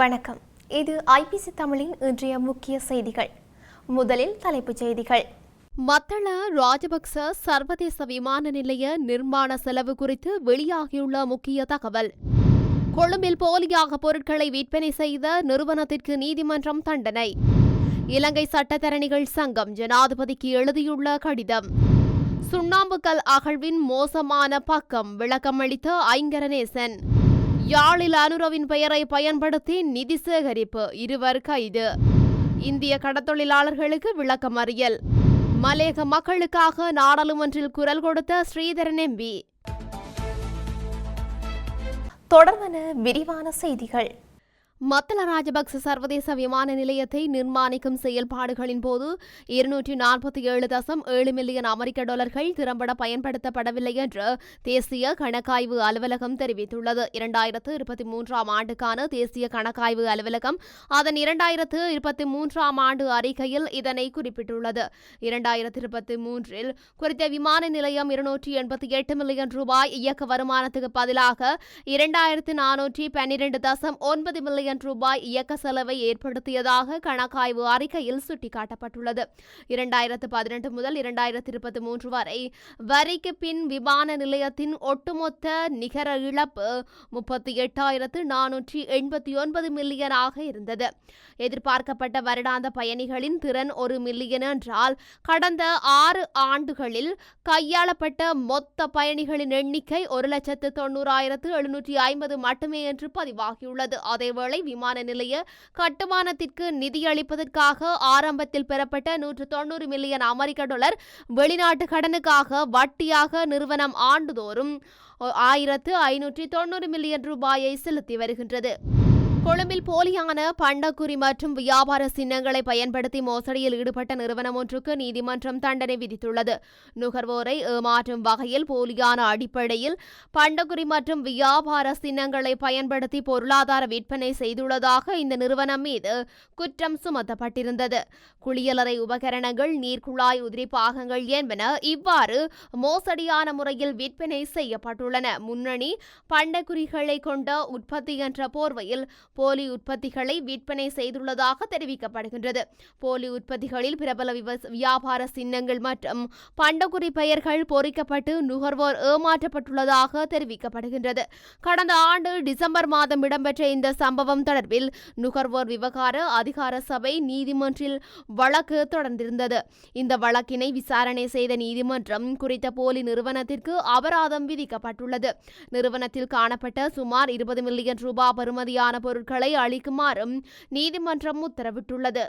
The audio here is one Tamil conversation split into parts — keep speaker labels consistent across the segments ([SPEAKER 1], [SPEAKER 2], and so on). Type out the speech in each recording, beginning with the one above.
[SPEAKER 1] வணக்கம். இது ஐபிசி தமிழின் இன்றைய முக்கிய செய்திகள். முதலில் தலைப்புச் செய்திகள்.
[SPEAKER 2] மத்தள ராஜபக்ச சர்வதேச விமான நிலைய நிர்மாண செலவு குறித்து வெளியாகியுள்ள முக்கிய தகவல். கொழும்பில் போலியாக பொருட்களை விற்பனை செய்த நிறுவனத்திற்கு நீதிமன்றம் தண்டனை. இலங்கை சட்டத்தரணிகள் சங்கம் ஜனாதிபதிக்கு எழுதியுள்ள கடிதம். சுண்ணாம்புக்கல் அகழ்வின் மோசமான பக்கம் விளக்கமளித்த ஐங்கரநேசன். யாழில் அனுரவின் பெயரை பயன்படுத்தி நிதி சேகரிப்பு, 2 கைது. இந்திய கடத்தொழிலாளர்களுக்கு விளக்கமறியல். மலேக மக்களுக்காக நாடாளுமன்றில் குரல் கொடுத்த ஸ்ரீதரன் எம்பி.
[SPEAKER 1] தொடர்பான விரிவான செய்திகள்.
[SPEAKER 2] மத்தள ராஜபக்ச சர்வதேச விமான நிலையத்தை நிர்மாணிக்கும் செயல்பாடுகளின் போது 247.7 மில்லியன் அமெரிக்க டாலர்கள் திறம்பட பயன்படுத்தப்படவில்லை என்று தேசிய கணக்காய்வு அலுவலகம் தெரிவித்துள்ளது. 2023 ஆண்டுக்கான தேசிய கணக்காய்வு அலுவலகம் அதன் 2023 ஆண்டு அறிக்கையில் இதனை குறிப்பிட்டுள்ளது. 2023 குறித்த விமான நிலையம் 288 மில்லியன் ரூபாய் இயக்க வருமானத்துக்கு பதிலாக 2412.9 மில்லியன் ரூபாய் இயக்க செலவை ஏற்படுத்தியதாக கணக்காய்வு அறிக்கையில் சுட்டிக்காட்டப்பட்டுள்ளது. 2018 முதல் 2023 வரை வரிக்கு பின் விமான நிலையத்தின் ஒட்டுமொத்த நிகர இழப்பு 38,489 மில்லியனாக இருந்தது. எதிர்பார்க்கப்பட்ட வருடாந்த பயணிகளின் திறன் 1 மில்லியன் என்றால் கடந்த 6 ஆண்டுகளில் கையாளப்பட்ட மொத்த பயணிகளின் எண்ணிக்கை 1,90,750 மட்டுமே என்று பதிவாகியுள்ளது. அதேவேளை விமான நிலைய கட்டுமானத்திற்கு நிதியளிப்பதற்காக ஆரம்பத்தில் பெறப்பட்ட 190 மில்லியன் அமெரிக்க டாலர் வெளிநாட்டு கடனுக்காக வட்டியாக நிறுவனம் ஆண்டுதோறும் 1,590 மில்லியன் ரூபாயை செலுத்தி வருகின்றது. கொழும்பில் போலியான பண்டக்குறி மற்றும் வியாபார சின்னங்களை பயன்படுத்தி மோசடியில் ஈடுபட்ட நிறுவனம் ஒன்றுக்கு நீதிமன்றம் தண்டனை விதித்துள்ளது. நுகர்வோரை ஏமாற்றும் வகையில் போலியான அடிப்படையில் பண்டக்குறி மற்றும் வியாபார சின்னங்களை பயன்படுத்தி பொருளாதார விற்பனை செய்துள்ளதாக இந்த நிறுவனம் மீது குற்றம் சுமத்தப்பட்டிருந்தது. குளியலறை உபகரணங்கள், நீர்க்குழாய் உதிரி பாகங்கள் என்பன இவ்வாறு மோசடியான முறையில் விற்பனை செய்யப்பட்டுள்ளன. முன்னணி பண்டக்குறிகளை கொண்ட உற்பத்தி என்ற போர்வையில் போலி உற்பத்திகளை விற்பனை செய்துள்ளதாக தெரிவிக்கப்படுகின்றது. போலி உற்பத்திகளில் பிரபல வியாபார சின்னங்கள் மற்றும் பண்டக்குறி பெயர்கள் பொறிக்கப்பட்டு நுகர்வோர் ஏமாற்றப்பட்டுள்ளதாக தெரிவிக்கப்படுகின்றது. கடந்த ஆண்டு டிசம்பர் மாதம் இடம்பெற்ற இந்த சம்பவம் தொடர்பில் நுகர்வோர் விவகார அதிகார சபை நீதிமன்றில் வழக்கு தொடர்ந்திருந்தது. இந்த வழக்கினை விசாரணை செய்த நீதிமன்றம் குறித்த போலி நிறுவனத்திற்கு அபராதம் விதிக்கப்பட்டுள்ளது. நிறுவனத்தில் காணப்பட்ட சுமார் 20 மில்லியன் ரூபாய் பெறுமதியான பொருட்களை அளிக்குமாறும் நீதிமன்றம் உத்தரவிட்டுள்ளது.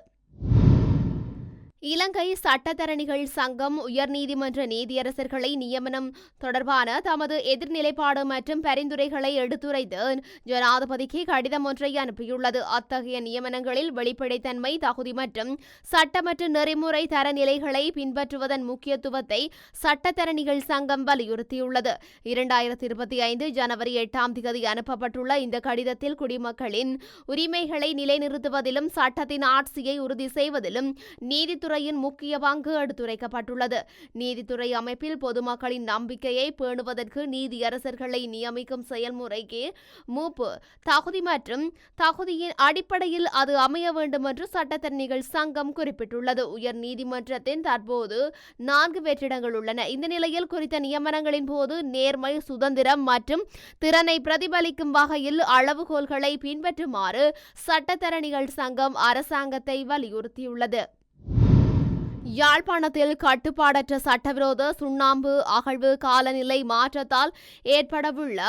[SPEAKER 2] இலங்கை சட்டத்தரணிகள் சங்கம் உயர்நீதிமன்ற நீதியரசர்களை நியமனம் தொடர்பான தமது எதிர்நிலைப்பாடு மற்றும் பரிந்துரைகளை எடுத்துரைத்து ஜனாதிபதிக்கு கடிதம் ஒன்றை அனுப்பியுள்ளது. அத்தகைய நியமனங்களில் வெளிப்படைத்தன்மை, தகுதி மற்றும் சட்டமற்ற நெறிமுறை தரநிலைகளை பின்பற்றுவதன் முக்கியத்துவத்தை சட்டத்தரணிகள் சங்கம் வலியுறுத்தியுள்ளது. 2025 ஜனவரி 8 அனுப்பப்பட்டுள்ள இந்த கடிதத்தில் குடிமக்களின் உரிமைகளை நிலைநிறுத்துவதிலும் சட்டத்தின் ஆட்சியை உறுதி செய்வதிலும் நீதித்துறை முக்கிய பங்கு எடுத்துரைக்கப்பட்டுள்ளது. நீதித்துறை அமைப்பில் பொதுமக்களின் நம்பிக்கையை பேணுவதற்கு நீதியரசர்களை நியமிக்கும் செயல்முறைக்கு மூப்பு, தகுதி மற்றும் தகுதியின் அடிப்படையில் அது அமைய வேண்டும் என்று சட்டத்தரணிகள் சங்கம் குறிப்பிட்டுள்ளது. உயர் நீதிமன்றத்தின் தற்போது 4 வெற்றிடங்கள் உள்ளன. இந்த நிலையில் குறித்த நியமனங்களின் போது நேர்மை, சுதந்திரம் மற்றும் திறனை பிரதிபலிக்கும் வகையில் அளவுகோல்களை பின்பற்றுமாறு சட்டத்தரணிகள் சங்கம் அரசாங்கத்தை வலியுறுத்தியுள்ளது. யாழ்ப்பாணத்தில் கட்டுப்பாடற்ற சட்டவிரோத சுண்ணாம்பு அகழ்வு காலநிலை மாற்றத்தால் ஏற்படவுள்ள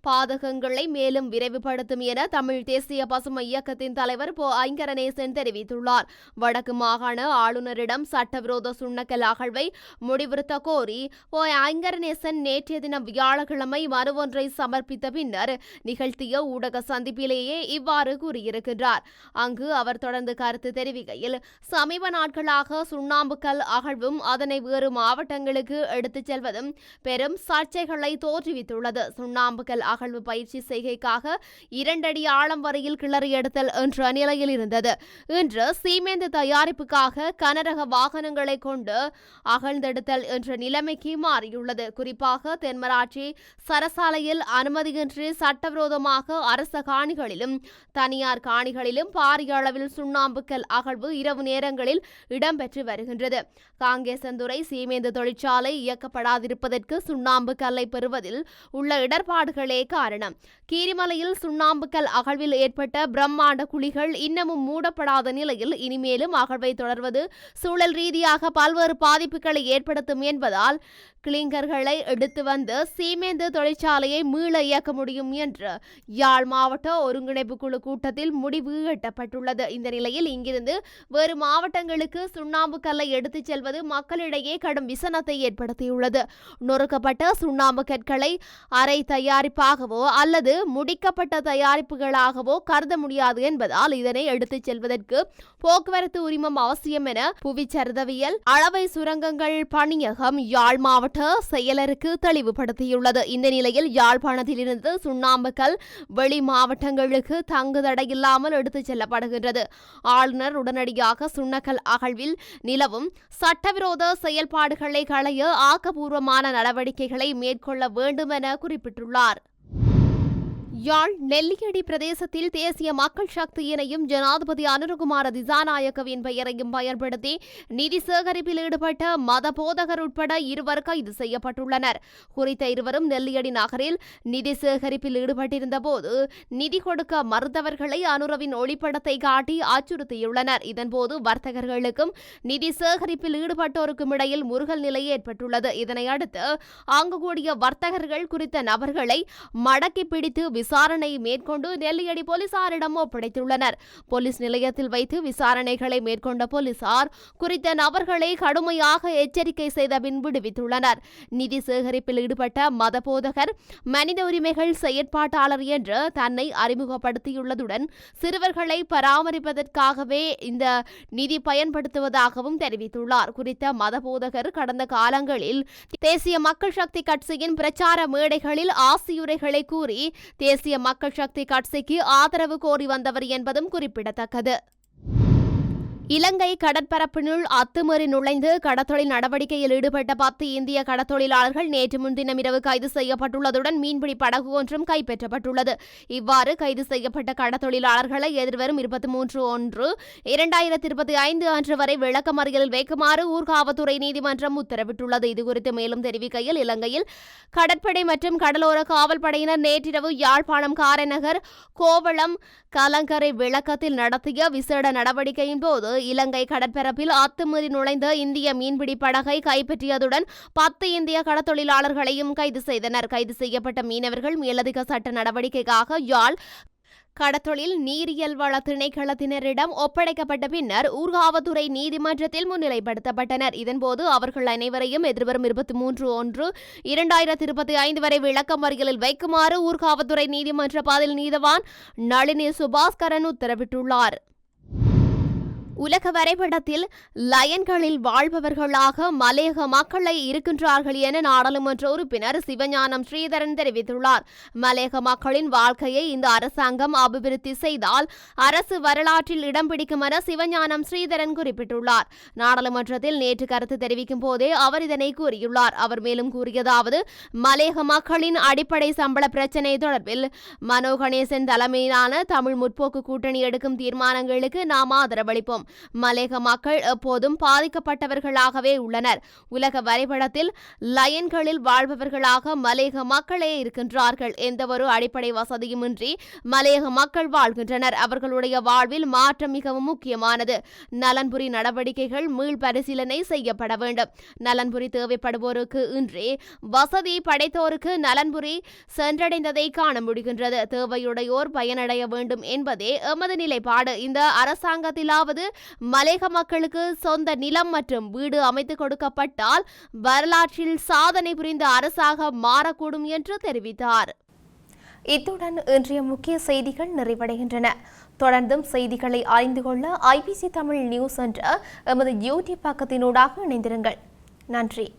[SPEAKER 2] பாதகங்களை மேலும் விரைவுபடுத்தும் என தமிழ் தேசிய பசுமை இயக்கத்தின் தலைவர் ஐங்கரநேசன் தெரிவித்துள்ளார். வடக்கு மாகாண ஆளுநரிடம் சட்டவிரோத சுண்ணக்கல் அகழ்வை முடிவுறுத்த கோரி ஐங்கரநேசன் நேற்றைய தினம் வியாழக்கிழமை மனு ஒன்றை சமர்ப்பித்த பின்னர் நிகழ்த்திய ஊடக சந்திப்பிலேயே இவ்வாறு கூறியிருக்கின்றார். அங்கு அவர் தொடர்ந்து கருத்து தெரிவிக்கையில், சமீப நாட்களாக சுண்ணாம்பு சுண்ணாம்புக்கல் அகழ்வும் அதனை வேறு மாவட்டங்களுக்கு எடுத்துச் செல்வதும் பெரும் சர்ச்சைகளை தோற்றுவித்துள்ளது. சுண்ணாம்புக்கல் அகழ்வு பயிற்சி செய்கைக்காக 2 அடி ஆழம் வரையில் கிளறி எடுத்தல் என்ற நிலையில் இருந்தது. இன்று சீமெந்து தயாரிப்புக்காக கனரக வாகனங்களை கொண்டு அகழ்ந்தெடுத்தல் என்ற நிலைமைக்கு மாறியுள்ளது. குறிப்பாக தென்மராட்சி சரசாலையில் அனுமதியின்றி சட்டவிரோதமாக அரச காணிகளிலும் தனியார் காணிகளிலும் பாரிய அளவில் சுண்ணாம்புக்கல் அகழ்வு இரவு நேரங்களில் இடம்பெற்று வருகின்றது. காங்கேசந்துறை சீமேந்து தொழிற்சாலை இயக்கப்படாதிருப்பதற்கு சுண்ணாம்பு கல்லை பெறுவதில் உள்ள இடர்பாடுகளே காரணம். கீரிமலையில் சுண்ணாம்புக்கல் அகழ்வில் ஏற்பட்ட பிரம்மாண்ட குழிகள் இன்னமும் மூடப்படாத நிலையில் இனிமேலும் அகழ்வை தொடர்வது சூழல் ரீதியாக பல்வேறு பாதிப்புகளை ஏற்படுத்தும் என்பதால் கிளிங்கர்களை எடுத்து வந்து சீமேந்து தொழிற்சாலையை மீள இயக்க முடியும் என்று யாழ் மாவட்ட ஒருங்கிணைப்பு குழு கூட்டத்தில் முடிவு எட்டப்பட்டுள்ளது. இந்த நிலையில் இங்கிருந்து வேறு மாவட்டங்களுக்கு சுண்ணாம்பு கல்லை எடுத்துச் செல்வது மக்களிடையே கடும் விசனத்தை ஏற்படுத்தியுள்ளது. நொறுக்கப்பட்ட சுண்ணாம்பு கற்களை அரை தயாரிப்பாகவோ அல்லது முடிக்கப்பட்ட தயாரிப்புகளாகவோ கருத முடியாது என்பதால் இதனை எடுத்துச் செல்வதற்கு போக்குவரத்து உரிமம் அவசியம் என புவிச்சரிதவியல் அளவை சுரங்கங்கள் பணியகம் யாழ் மாவட்ட செயலருக்கு தெளிவுபடுத்தியுள்ளது. இந்த நிலையில் யாழ்ப்பாணத்திலிருந்து சுண்ணாம்புக்கல் வெளி மாவட்டங்களுக்கு தங்குதடை இல்லாமல் எடுத்துச் செல்லப்படுகின்றது. ஆளுநர் உடனடியாக சுண்ணக்கல் அகழ்வில் நிலவும் சட்டவிரோத செயல்பாடுகளை களைய ஆக்கப்பூர்வமான நடவடிக்கைகளை மேற்கொள்ள வேண்டும் என குறிப்பிட்டுள்ளார். யாழ் நெல்லியடி பிரதேசத்தில் தேசிய மக்கள் சக்தியினையும் ஜனாதிபதி அனுரகுமார திசாநாயக்கவின் பெயரையும் பயன்படுத்தி நிதி சேகரிப்பில் ஈடுபட்ட மத போதகர் உட்பட 2 கைது செய்யப்பட்டுள்ளனர். குறித்த இருவரும் நெல்லியடி நகரில் நிதி சேகரிப்பில் ஈடுபட்டிருந்த போது நிதி கொடுக்க மறுத்தவர்களை அனுரவின் ஒளிப்படத்தை காட்டி அச்சுறுத்தியுள்ளனர். இதன்போது வர்த்தகர்களுக்கும் நிதி சேகரிப்பில் ஈடுபட்டோருக்கும் இடையில் முருகல் நிலை ஏற்பட்டுள்ளது. இதனையடுத்து அங்கு கூடிய வர்த்தகர்கள் குறித்த நபர்களை மடக்கி பிடித்து விசாரணை மேற்கொண்டு நெல்லியடி போலீசாரிடம் ஒப்படைத்துள்ளனர். போலீஸ் நிலையத்தில் வைத்து விசாரணைகளை மேற்கொண்ட போலீசார் குறித்த நபர்களை கடுமையாக எச்சரிக்கை செய்த பின் விடுவித்துள்ளனர். நிதி சேகரிப்பில் ஈடுபட்ட மத போதகர் மனித உரிமைகள் செயற்பாட்டாளர் என்று தன்னை அறிமுகப்படுத்தியுள்ளதுடன் சிறுவர்களை பராமரிப்பதற்காகவே இந்த நிதி பயன்படுத்துவதாகவும் தெரிவித்துள்ளார். குறித்த மத போதகர் கடந்த காலங்களில் தேசிய மக்கள் சக்தி கட்சியின் பிரச்சார மேடைகளில் ஆசியுரைகளை கூறி தேசிய மக்கள் சக்தி கட்சிக்கு ஆதரவு கோரி வந்தவர் என்பதும் குறிப்பிடத்தக்கது. இலங்கை கடற்பரப்பினுள் அத்துமீறி நுழைந்து கடத்தொழில் நடவடிக்கையில் ஈடுபட்ட 10 இந்திய கடத்தொழிலாளர்கள் நேற்று முன்தினம் இரவு கைது செய்யப்பட்டுள்ளதுடன் மீன்பிடி படகு ஒன்றும் கைப்பற்றப்பட்டுள்ளது. இவ்வாறு கைது செய்யப்பட்ட கடத்தொழிலாளர்களை எதிர்வரும் 23/1/2025 அன்று வரை விளக்கமறியலில் வைக்குமாறு ஊர்காவல்துறை நீதிமன்றம் உத்தரவிட்டுள்ளது. இதுகுறித்து மேலும் தெரிவிக்கையில் இலங்கையில் கடற்படை மற்றும் கடலோர காவல்படையினர் நேற்றிரவு யாழ்ப்பாணம் காரைநகர் கோவளம் கலங்கரை விளக்கத்தில் நடத்திய விசேட நடவடிக்கையின் போது இலங்கை கடற்பரப்பில் அத்துமீறி நுழைந்த இந்திய மீன்பிடி படகை கைப்பற்றியதுடன் 10 இந்திய கடத்தொழிலாளர்களையும் கைது செய்தனர். கைது செய்யப்பட்ட மீனவர்கள் மேலதிக சட்ட நடவடிக்கைக்காக யாழ் கடத்தொழில் நீரியல் வள திணைக்களத்தினரிடம் ஒப்படைக்கப்பட்ட பின்னர் ஊர்காவல்துறை நீதிமன்றத்தில் முன்னிலைப்படுத்தப்பட்டனர். இதன்போது அவர்கள் அனைவரையும் எதிர்வரும் 23/1/2025 வரை விளக்கமறியலில் வைக்குமாறு ஊர்காவல்துறை நீதிமன்ற பதில் நீதவான் நளினி சுபாஸ்கரன் உத்தரவிட்டுள்ளார். உலக வரைபடத்தில் லயன்களில் வாழ்பவர்களாக மலையக மக்களை இருக்கின்றார்கள் என நாடாளுமன்ற உறுப்பினர் சிவஞானம் ஸ்ரீதரன் தெரிவித்துள்ளார். மலையக மக்களின் வாழ்க்கையை இந்த அரசாங்கம் அபிவிருத்தி செய்தால் அரசு வரலாற்றில் இடம் பிடிக்கும் என சிவஞானம் ஸ்ரீதரன் குறிப்பிட்டுள்ளார். நாடாளுமன்றத்தில் நேற்று கருத்து தெரிவிக்கும் போதே அவர் இதனை கூறியுள்ளார். அவர் மேலும் கூறியதாவது, மலையக மக்களின் அடிப்படை சம்பள பிரச்சினை தொடர்பில் மனோ கணேசன் தலைமையிலான தமிழ் முற்போக்கு கூட்டணி எடுக்கும் தீர்மானங்களுக்கு நாம் ஆதரவளிப்போம். மலையக மக்கள் எப்போதும் பாதிக்கப்பட்டவர்களாகவே உள்ளனர். உலக வரைபடத்தில் லயன்களில் வாழ்பவர்களாக மலையக மக்களே இருக்கின்றார்கள். எந்தவொரு அடிப்படை வசதியுமின்றி மலையக மக்கள் வாழ்கின்றனர். அவர்களுடைய வாழ்வில் மாற்றம் மிகவும் முக்கியமானது. நலன்புரி நடவடிக்கைகள் மீள் பரிசீலனை செய்யப்பட வேண்டும். நலன்புரி தேவைப்படுவோருக்கு இன்றி வசதி படைத்தோருக்கு நலன்புரி சென்றடைந்ததை காண முடிகின்றது. தேவையுடையோர் பயனடைய வேண்டும் என்பதே எமது நிலைப்பாடு. இந்த அரசாங்கத்திலாவது மலையக மக்களுக்கு சொந்த நிலம் மற்றும் வீடு அமைத்து கொடுக்கப்பட்டால் வரலாற்றில் சாதனை புரிந்த அரசாக மாறக்கூடும் என்று தெரிவித்தார்.
[SPEAKER 1] இத்துடன் இன்றைய முக்கிய செய்திகள் நிறைவடைகின்றன. தொடர்ந்தும் செய்திகளை அறிந்து கொள்ள ஐபிசி தமிழ் நியூஸ் என்ற எமது யூடியூப் பக்கத்தினூடாக இணைந்திருங்கள். நன்றி.